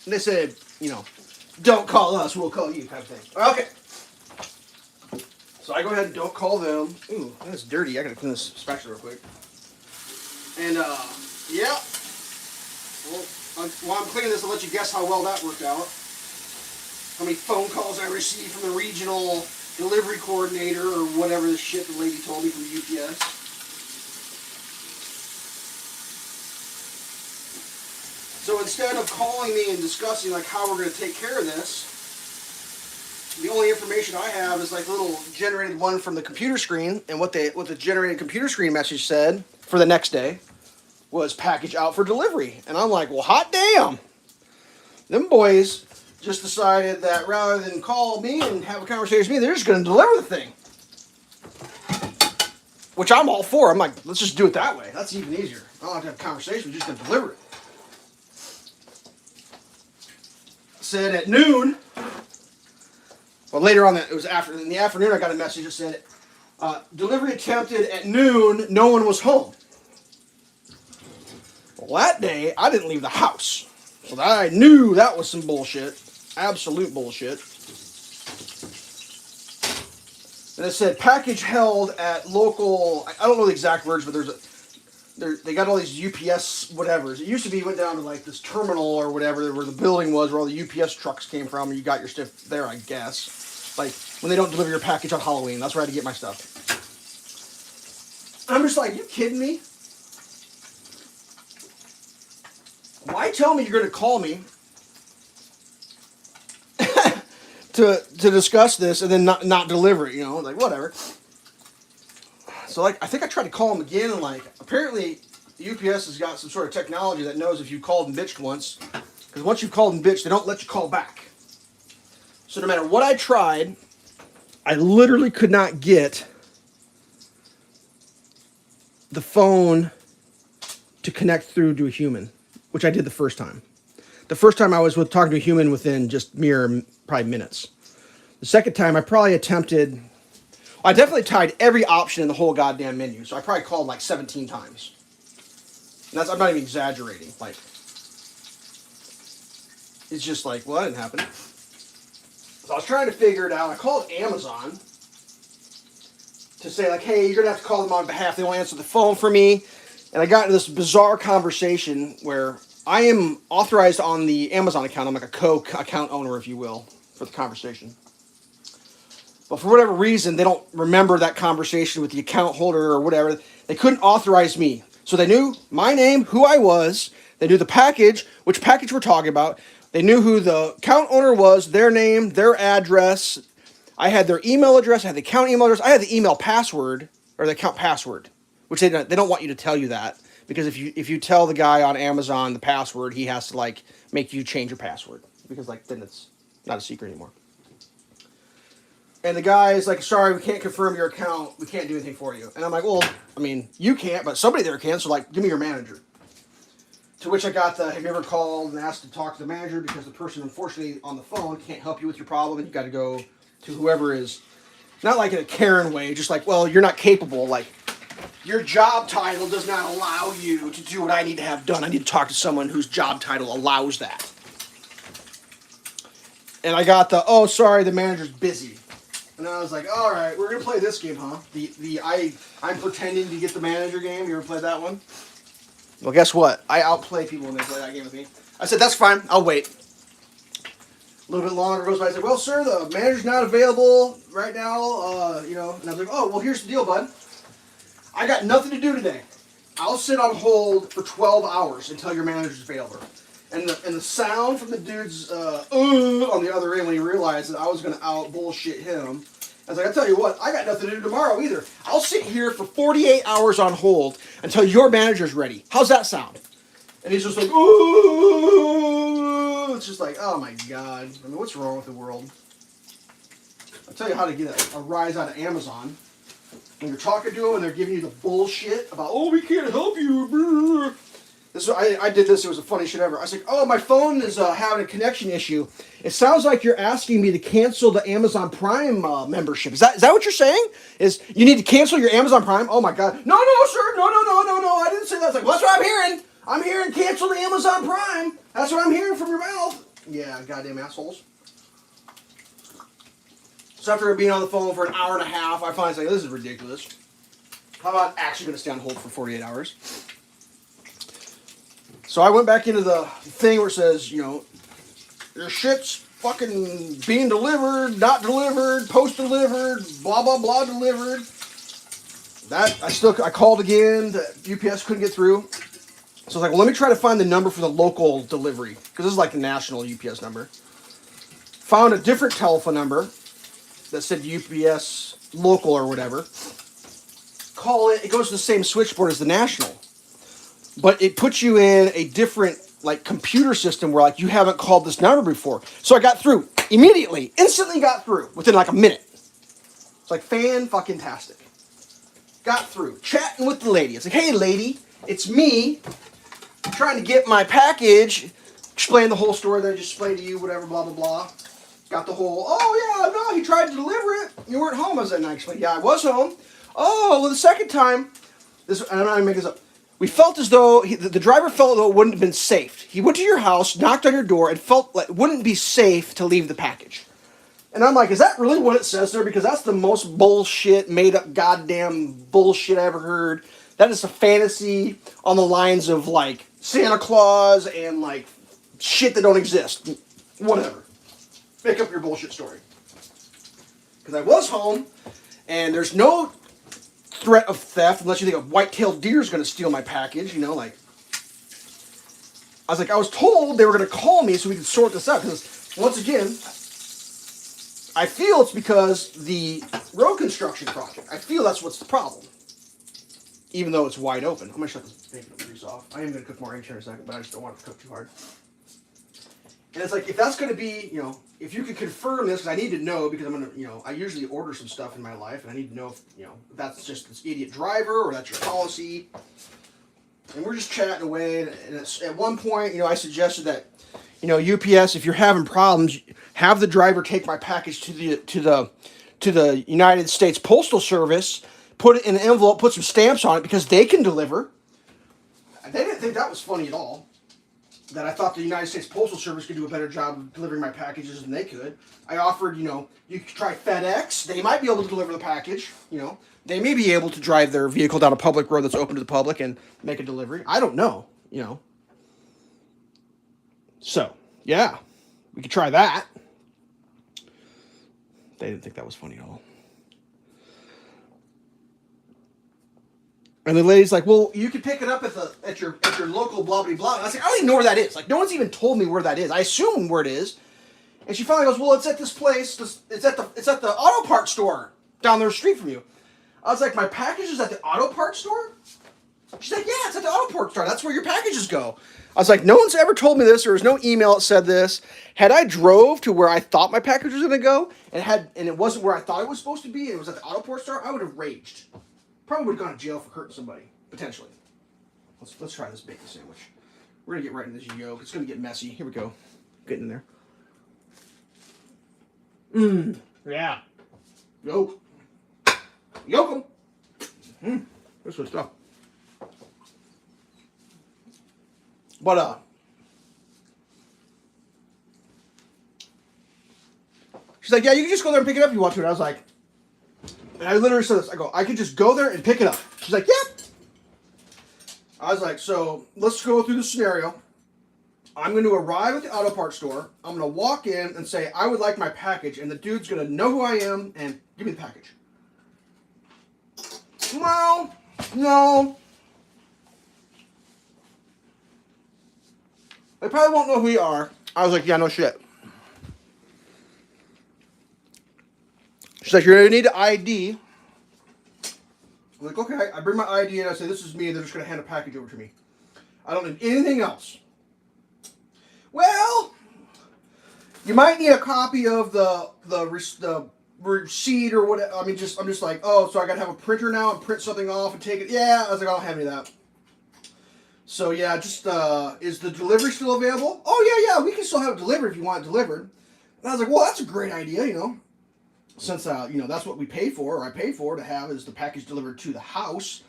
They said, you know, don't call us, we'll call you, type of thing. Okay. So I go ahead and don't call them. Ooh, that's dirty. I gotta clean this spatula real quick. And, yeah. Well, while I'm cleaning this, I'll let you guess how well that worked out. How many phone calls I received from the regional delivery coordinator or whatever the shit the lady told me from UPS. So instead of calling me and discussing like how we're going to take care of this, the only information I have is like a little generated one from the computer screen, and what the generated computer screen message said for the next day was package out for delivery. And I'm like, well, hot damn. Them boys just decided that rather than call me and have a conversation with me, they're just going to deliver the thing. Which I'm all for. I'm like, let's just do it that way. That's even easier. I don't have to have a conversation. We're just going to deliver it. Said at noon. Well, later on, it was in the afternoon, I got a message that said, delivery attempted at noon, no one was home. Well, that day, I didn't leave the house. So I knew that was some bullshit. Absolute bullshit. And it said, package held at local, I don't know the exact words, but they got all these UPS whatevers. It used to be, you went down to like this terminal or whatever, where the building was, where all the UPS trucks came from, and you got your stuff there, I guess. Like, when they don't deliver your package on Halloween. That's where I had to get my stuff. I'm just like, you kidding me? Why tell me you're going to call me to discuss this and then not deliver it, you know? Like, whatever. So, like, I think I tried to call them again, and, like, apparently the UPS has got some sort of technology that knows if you called and bitched once. Because once you've called and bitched, they don't let you call back. So no matter what I tried, I literally could not get the phone to connect through to a human, which I did the first time. The first time I was talking to a human within just mere probably minutes. The second time I probably attempted, I definitely tried every option in the whole goddamn menu. So I probably called like 17 times. And I'm not even exaggerating. Like, it's just like, well, that didn't happen. So I was trying to figure it out. I called Amazon to say, like, hey, you're going to have to call them on behalf. They won't answer the phone for me. And I got into this bizarre conversation where I am authorized on the Amazon account. I'm like a co-account owner, if you will, for the conversation. But for whatever reason, they don't remember that conversation with the account holder or whatever. They couldn't authorize me. So they knew my name, who I was. They knew the package, which package we're talking about. They knew who the account owner was, their name, their address. I had their email address. I had the account email address. I had the email password, or the account password, which they don't want you to tell you that. Because if you tell the guy on Amazon the password, he has to, like, make you change your password. Because, like, then it's not a secret anymore. And the guy is like, sorry, we can't confirm your account. We can't do anything for you. And I'm like, well, I mean, you can't, but somebody there can. So, like, give me your manager. To which I got the, have you ever called and asked to talk to the manager? Because the person, unfortunately, on the phone can't help you with your problem. And you got to go to whoever is, not like in a Karen way, just like, well, you're not capable. Like, your job title does not allow you to do what I need to have done. I need to talk to someone whose job title allows that. And I got the, oh, sorry, the manager's busy. And I was like, all right, we're going to play this game, huh? I'm pretending to get the manager game. You ever played that one? Well, guess what? I outplay people when they play that game with me. I said, that's fine. I'll wait. A little bit longer goes by. I said, well, sir, the manager's not available right now. And I was like, oh, well, here's the deal, bud. I got nothing to do today. I'll sit on hold for 12 hours until your manager's available. And the sound from the dude's on the other end when he realized that I was going to out-bullshit him. I was like, I'll tell you what, I got nothing to do tomorrow either. I'll sit here for 48 hours on hold until your manager's ready. How's that sound? And he's just like, ooh. It's just like, oh my God. I mean, what's wrong with the world? I'll tell you how to get a rise out of Amazon. When you're talking to them and they're giving you the bullshit about, oh, we can't help you. I did this. It was the funniest shit ever. I was like, oh, my phone is having a connection issue. It sounds like you're asking me to cancel the Amazon Prime membership. Is that what you're saying? Is you need to cancel your Amazon Prime? Oh, my God. No, sir. No. I didn't say that. I was like, well, that's what I'm hearing. I'm hearing cancel the Amazon Prime. That's what I'm hearing from your mouth. Yeah, goddamn assholes. So after being on the phone for an hour and a half, I finally was like, this is ridiculous. How about actually going to stay on hold for 48 hours? So I went back into the thing where it says, you know, your shit's fucking being delivered, not delivered, post delivered, blah blah blah delivered. That I called again. The UPS couldn't get through. So I was like, well, let me try to find the number for the local delivery because this is like the national UPS number. Found a different telephone number that said UPS local or whatever. Call it. It goes to the same switchboard as the national, but it puts you in a different like computer system where like you haven't called this number before. So I got through immediately, instantly got through within like a minute. It's like fucking tastic. Got through, chatting with the lady. It's like, hey lady, it's me, trying to get my package. Explain the whole story that I just explained to you, whatever, blah blah blah. Got the whole, oh yeah, no, he tried to deliver it. You weren't home. I was like, I explained, yeah, I was home. Oh, well, the second time, I'm not gonna make this up. We felt as though the driver felt as though it wouldn't have been safe. He went to your house, knocked on your door, and felt like it wouldn't be safe to leave the package. And I'm like, is that really what it says there? Because that's the most bullshit, made up goddamn bullshit I ever heard. That is a fantasy on the lines of like Santa Claus and like shit that don't exist. Whatever. Make up your bullshit story. Because I was home, and there's no threat of theft unless you think a white-tailed deer is going to steal my package. You know, like I was like, I was told they were going to call me so we could sort this out. Because once again, I feel it's because the road construction project. I feel that's what's the problem. Even though it's wide open. I'm going to shut this bacon grease off. I am going to cook more eggs here in a second, but I just don't want it to cook too hard. And it's like, if that's going to be, you know, if you could confirm this, because I need to know, because I'm going to, you know, I usually order some stuff in my life, and I need to know if, you know, if that's just this idiot driver, or that's your policy. And we're just chatting away, and at one point, you know, I suggested that, you know, UPS, if you're having problems, have the driver take my package to the United States Postal Service, put it in an envelope, put some stamps on it, because they can deliver. They didn't think that was funny at all. That I thought the United States Postal Service could do a better job of delivering my packages than they could. I offered, you know, you could try FedEx. They might be able to deliver the package, you know. They may be able to drive their vehicle down a public road that's open to the public and make a delivery. I don't know, you know. So, yeah, we could try that. They didn't think that was funny at all. And the lady's like, well, you can pick it up at your local blah blah blah. And I was like, I don't even know where that is. Like, no one's even told me where that is. I assume where it is. And she finally goes, well, it's at this place. It's at the auto parts store down the street from you. I was like, my package is at the auto parts store? She's like, yeah, it's at the auto parts store. That's where your packages go. I was like, no one's ever told me this. There was no email that said this. Had I drove to where I thought my package was going to go, and it wasn't where I thought it was supposed to be, and it was at the auto parts store, I would have raged. Probably would have gone to jail for hurting somebody, potentially. Let's try this bacon sandwich. We're going to get right into this yolk. It's going to get messy. Here we go. Getting in there. Yeah. Yolk. Yolk 'em. This good stuff. But, she's like, yeah, you can just go there and pick it up if you want to. And I was like, and I literally said this. I go, I could just go there and pick it up. She's like, yeah. I was like, so let's go through the scenario. I'm going to arrive at the auto parts store. I'm going to walk in and say, I would like my package. And the dude's going to know who I am and give me the package. Well, no. They probably won't know who you are. I was like, yeah, no shit. She's like, you're going to need an ID. I'm like, okay. I bring my ID and I say, this is me. They're just going to hand a package over to me. I don't need anything else. Well, you might need a copy of the receipt or whatever. I mean, I'm just like, oh, so I got to have a printer now and print something off and take it. Yeah, I was like, I don't have any of that. So yeah, just, is the delivery still available? Oh yeah, we can still have it delivered if you want it delivered. And I was like, well, that's a great idea, you know. Since, you know, that's what we pay for, or I pay for, to have is the package delivered to the house,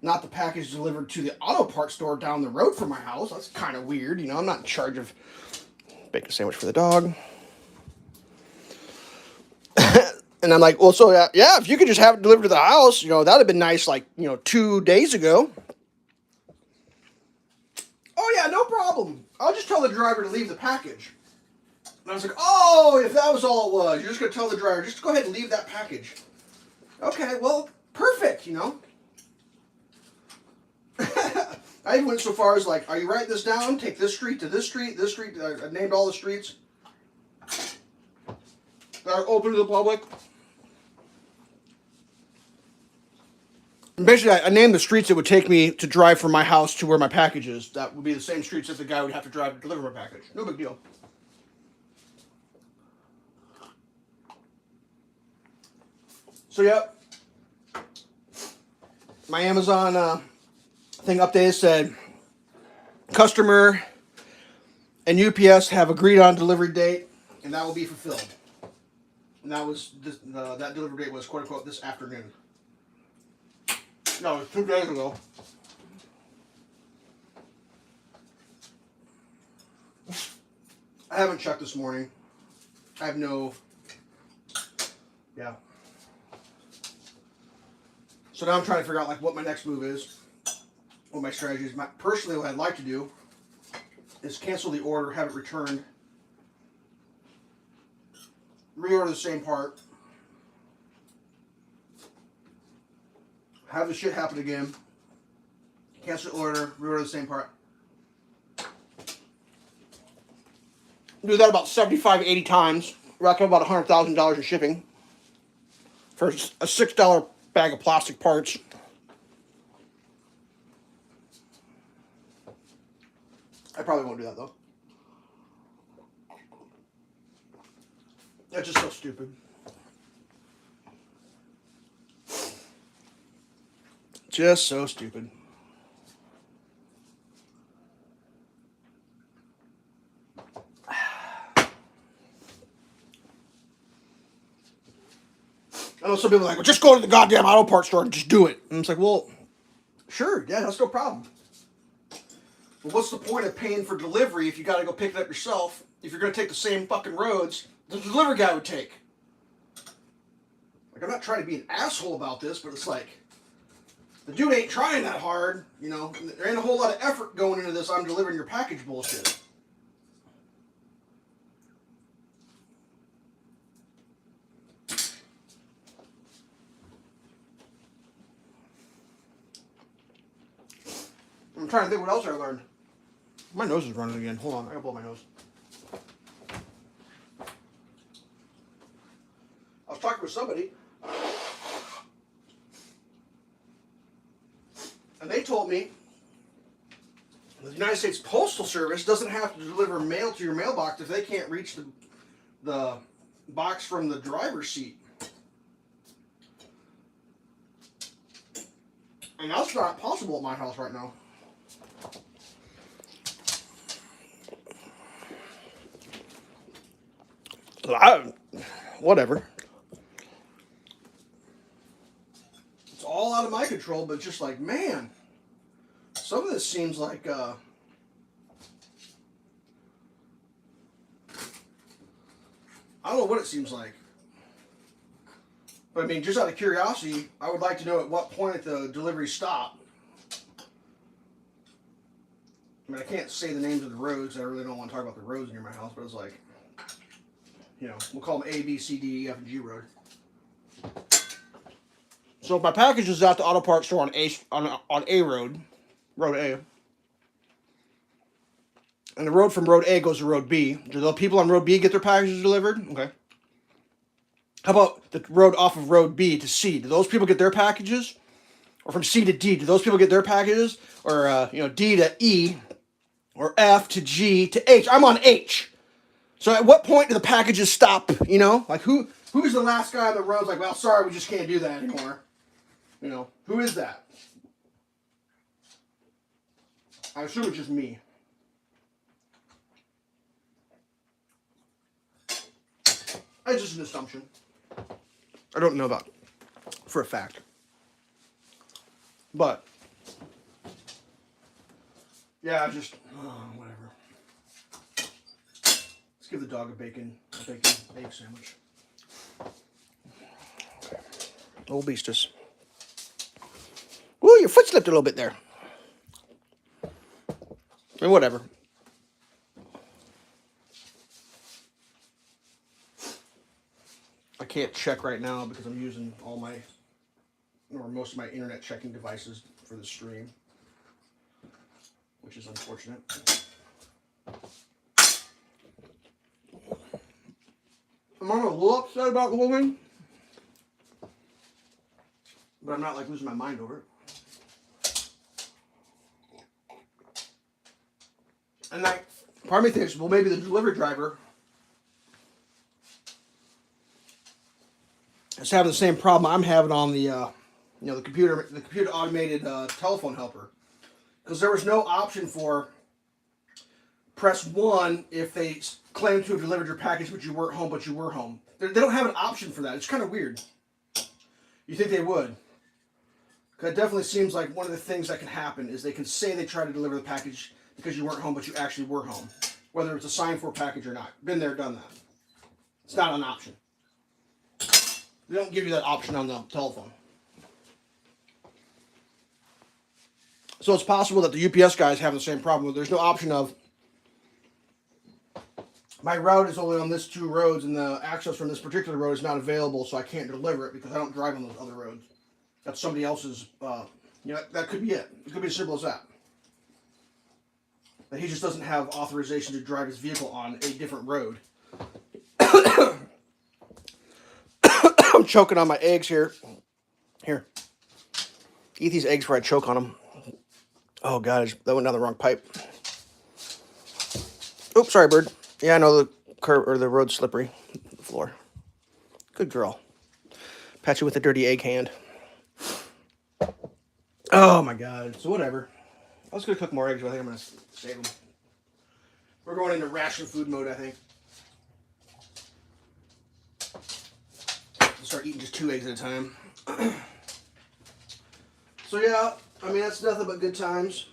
not the package delivered to the auto parts store down the road from my house. That's kind of weird, you know. I'm not in charge of bacon sandwich for the dog. And I'm like, well, so yeah, if you could just have it delivered to the house, you know, that would have been nice, like, you know, 2 days ago. Oh yeah, no I'll just tell the driver to leave the package. And I was like, oh, if that was all it was, you're just going to tell the driver, just go ahead and leave that package. Okay, well, perfect, you know. I even went so far as like, are you writing this down? Take this street to this street, this street. I named all the streets that are open to the public. And basically, I named the streets that would take me to drive from my house to where my package is. That would be the same streets that the guy would have to drive to deliver my package. No big deal. So, yep. My Amazon thing updated said customer and UPS have agreed on delivery date, and that will be fulfilled. And that was that delivery date was quote unquote this afternoon. No, it was 2 days ago. I haven't checked this morning. I have no. Yeah. So now I'm trying to figure out like what my next move is, what my strategy is. Personally, what I'd like to do is cancel the order, have it returned, reorder the same part, have the shit happen again, cancel the order, reorder the same part. Do that about 75, 80 times. Rack up about $100,000 in shipping for a $6 bag of plastic parts. I probably won't do that though. That's just so stupid. Just so stupid. I know some people are like, well, just go to the goddamn auto parts store and just do it. And it's like, well, sure, yeah, that's no problem. But what's the point of paying for delivery if you got to go pick it up yourself? If you're going to take the same fucking roads the delivery guy would take. Like, I'm not trying to be an asshole about this, but it's like, the dude ain't trying that hard, you know. There ain't a whole lot of effort going into this I'm delivering your package bullshit. I'm trying to think what else I learned. My nose is running again. Hold on, I gotta blow my nose. I was talking with somebody, and they told me the United States Postal Service doesn't have to deliver mail to your mailbox if they can't reach the box from the driver's seat. And that's not possible at my house right now. Whatever. It's all out of my control, but just like, man, some of this seems like, I don't know what it seems like. But I mean, just out of curiosity, I would like to know at what point the delivery stopped. I mean, I can't say the names of the roads. I really don't want to talk about the roads near my house, but it's like, you know, we'll call them A, B, C, D, E, F, and G road. So if my package is at the auto parts store on A road, road A, and the road from road A goes to road B, do the people on road B get their packages delivered? Okay. How about the road off of road B to C? Do those people get their packages? Or from C to D, do those people get their packages? Or, D to E, or F to G to H? I'm on H. So at what point do the packages stop, you know? Like, who's the last guy on the road like, well, sorry, we just can't do that anymore? You know, who is that? I assume it's just me. It's just an assumption. I don't know that for a fact. But, yeah, whatever. Let's give the dog a bacon egg sandwich. Old beastus. Ooh, your foot slipped a little bit there. And whatever. can't check right now because I'm using most of my internet checking devices for the stream, which is unfortunate. I'm a little upset about the whole thing, but I'm not like losing my mind over it. And like, part of me thinks, well, maybe the delivery driver is having the same problem I'm having on the, the computer automated telephone helper, because there was no option for press 1 if they claimed to have delivered your package, but you weren't home, but you were home. They don't have an option for that. It's kind of weird. You think they would? Because it definitely seems like one of the things that can happen is they can say they tried to deliver the package because you weren't home, but you actually were home. Whether it's a signed for package or not. Been there, done that. It's not an option. They don't give you that option on the telephone. So it's possible that the UPS guys have the same problem. There's no option of, my route is only on this 2 roads and the access from this particular road is not available, so I can't deliver it because I don't drive on those other roads. That's somebody else's, that could be it. It could be as simple as that. That he just doesn't have authorization to drive his vehicle on a different road. I'm choking on my eggs here. Here. Eat these eggs before I choke on them. Oh, God, that went down the wrong pipe. Oops, sorry, bird. Yeah, I know the road's slippery. The floor. Good girl. Pat you with a dirty egg hand. Oh, my God. So, whatever. I was going to cook more eggs, but I think I'm going to save them. We're going into ration food mode, I think. I'll start eating just 2 eggs at a time. So, yeah, I mean, that's nothing but good times.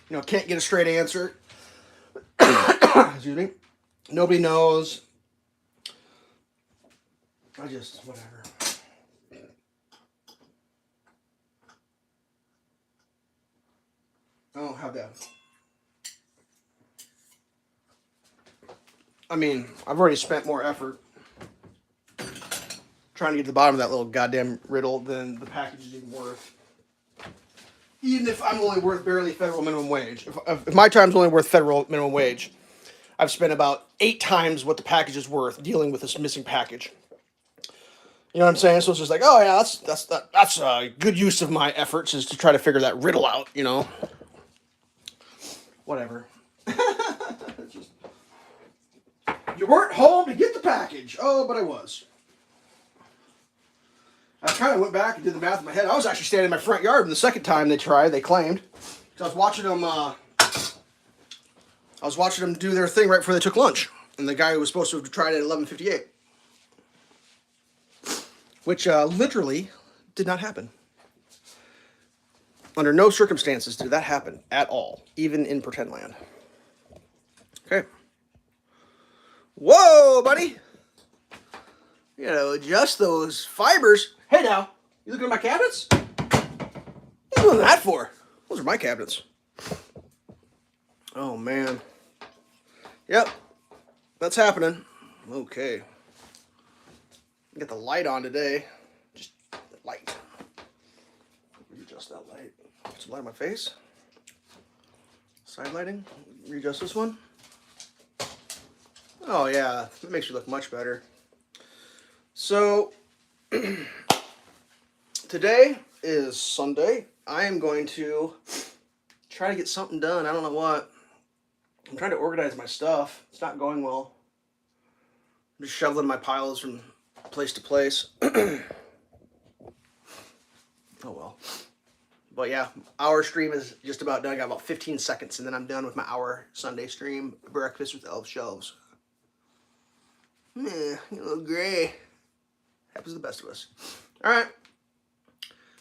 Can't get a straight answer. Excuse me. Nobody knows. Whatever. I don't have that. I mean, I've already spent more effort trying to get to the bottom of that little goddamn riddle than the package is even worth. Even if I'm only worth barely federal minimum wage. If my time's only worth federal minimum wage, I've spent about 8 times what the package is worth dealing with this missing package. You know what I'm saying? So it's just like, oh yeah, that's a good use of my efforts is to try to figure that riddle out, Whatever. You weren't home to get the package. Oh, but I was. I kind of went back and did the math in my head. I was actually standing in my front yard the second time they claimed. So I was watching them do their thing right before they took lunch. And the guy who was supposed to have tried it at 11:58. Which literally did not happen. Under no circumstances did that happen at all, even in pretend land. Okay. Whoa, buddy. You gotta adjust those fibers. Hey now, you looking at my cabinets? What are you doing that for? Those are my cabinets. Oh, man. Yep. That's happening. Okay. Get the light on today. Just light. Readjust that light. Put some light on my face. Side lighting. Readjust this one. Oh yeah, that makes you look much better. So today is Sunday. I am going to try to get something done. I don't know what. I'm trying to organize my stuff. It's not going well. I'm just shoveling my piles from place to place. Oh well. But yeah, our stream is just about done. I got about 15 seconds and then I'm done with my hour Sunday stream. Breakfast with Elveshelves. Yeah, a little gray. Happens to the best of us. Alright.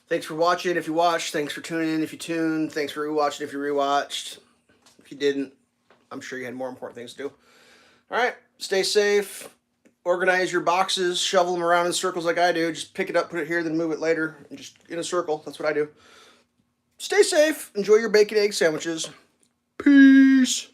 Thanks for watching if you watched. Thanks for tuning in if you tuned. Thanks for rewatching if you rewatched. If you didn't, I'm sure you had more important things to do. Alright, stay safe. Organize your boxes. Shovel them around in circles like I do. Just pick it up, put it here, then move it later. And just in a circle. That's what I do. Stay safe. Enjoy your bacon egg sandwiches. Peace.